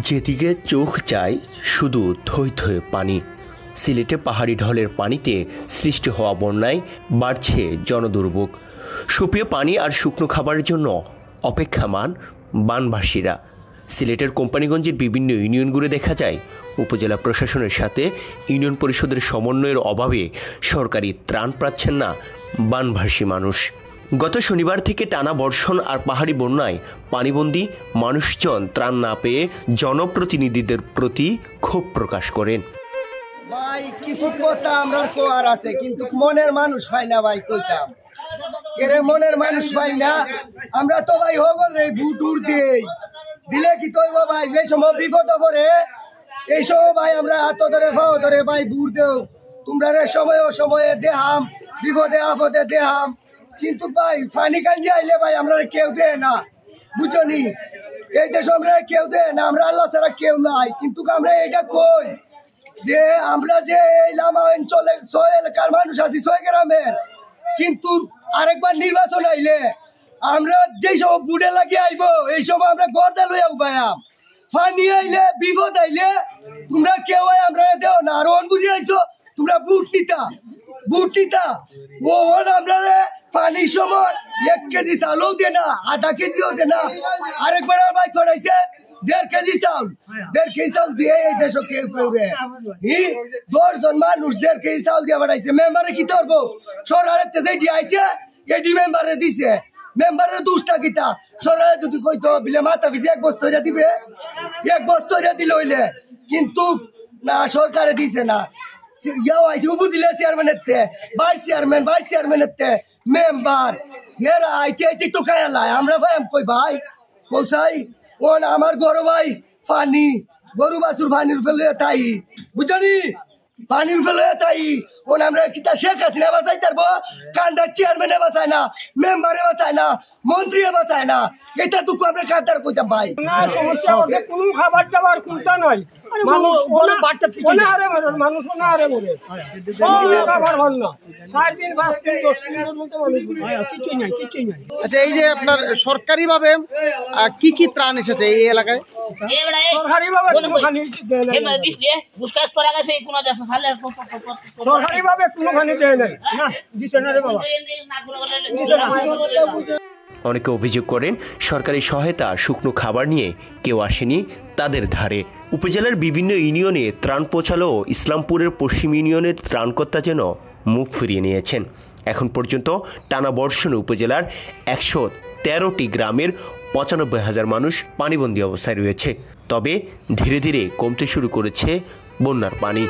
যেদিকে চোখ যায় শুধু থই থই পানি। সিলেটে পাহাড়ি ঢলের পানিতে সৃষ্টি হওয়া বন্যায় বাড়ছে জনদুর্ভোগ। সুপেয় পানি আর শুকনো খাবারের জন্য অপেক্ষামান বানভাসীরা। সিলেটের কোম্পানিগঞ্জের বিভিন্ন ইউনিয়নগুলো দেখা যায় উপজেলা প্রশাসনের সাথে ইউনিয়ন পরিষদের সমন্বয়ের অভাবে সরকারি ত্রাণ পাচ্ছেন না বানভাসী মানুষ। গত শনিবার থেকে টানা বর্ষণ আর পাহাড়ি বন্যায় পানিবন্দী মানুষজন ত্রাণ না পেয়ে জনপ্রতিনিধিদের প্রতি ক্ষোভ প্রকাশ করেন। ভাই কিছু কথা আমরা কোয়ার আছে, কিন্তু মনের মানুষ হয় না ভাই। কইতাম কেরে মনের মানুষ পাই না আমরা তো ভাই হগল রে বুটুর দেই দিলে কি তৈব ভাই। যে সময় বিপদ পড়ে এই সময় ভাই আমরা হাত ধরে পাও ধরে ভাই বুট দেও তোমরা রে সময় সময়ে দেহাম, বিপদে আপদে দেহাম। কিন্তু ভাই পানি কাঞ্জি আইলে ভাই আমরা কেউ দেয় না, বুঝনি? এই দেশ আমরা কেউ দেয় না, আমরা আল্লাহ ছাড়া কেউ নাই। কিন্তু আমরা এটা কই যে আমরা যে এই লামা অঞ্চলে ৬ এলাকার মানুষ আছি, ৬ গ্রামের, কিন্তু আরেকবার নির্বাচন আইলে আমরা যেই সময় বুড়ে লাগিয়ে আইব এই সময় আমরা গর্দা লইয়া উবায়াম। পানি আইলে বিপদ আইলে তোমরা কেউ আমরা দেও না। আর অন বুঝে আইছো তোমরা বুট নিতা ও আমরা পানির সময় ১ কেজি চালও দে না, আধা কেজিও দে না। আরেকবার ভাই ছড়াইছে ১.৫ কেজি চাউল, ১.৫ কেজি চাউল দিয়ে এই দেশ কেউ করবে। ১০ জন মানুষ ১.৫ কেজি চাউল দিয়ে বাড়াইছে। মেম্বারে কি করবো? সরকারের যেটি আইছে এটি মেম্বারে দিছে। মেম্বারের দুষ্টা কিতা সরকারের যদি কইতো বিলে মাথা পিছে ১ বস্তা দিবে, ১ বস্তা দিলে হইলে, কিন্তু না সরকারে দিছে না। ইয়াও আইছে উপজেলা চেয়ারম্যানের তে, ভাইস চেয়ারম্যানের তে মেম্বার, এরা আইতে তো খায়ালায়। আমরা ভাই কই ভাই কৌসাই ওন আমার গরু ভাই পানি গরু বাছুর পানির ফেলে তাই, বুঝলি? পানির ফেলে তাই ওন আমরা কিতা শেখ হাসিনা বাঁচাই তারবো? কান্দার চেয়ারম্যানে বাঁচায় না, মেম্বারে বাঁচায় না, মন্ত্রী বাঁচায় না। এটা দুঃখ আমরা কান্দার কইতাম ভাই। সমস্যা হচ্ছে কোনো খাবার টাবার কোনটা নয়, আচ্ছা, এই যে আপনার সরকারি ভাবে কি কি ত্রাণ এসেছে এই এলাকায়? সরকারি ভাবে কোনো খানি দেয় নাই। অনেকে অভিযোগ করেন সরকারি সহায়তা শুকনো খাবার নিয়ে কেউ আসেনি তাদের ধারে। উপজেলার বিভিন্ন ইউনিয়নে ত্রাণ পৌঁছালেও ইসলামপুরের পশ্চিম ইউনিয়নের ত্রাণকর্তা যেন মুখ ফিরিয়ে নিয়েছেন। এখন পর্যন্ত টানা বর্ষণে উপজেলার ১১৩টি গ্রামের ৯৫,০০০ মানুষ পানিবন্দী অবস্থায় রয়েছে। তবে ধীরে ধীরে কমতে শুরু করেছে বন্যার পানি।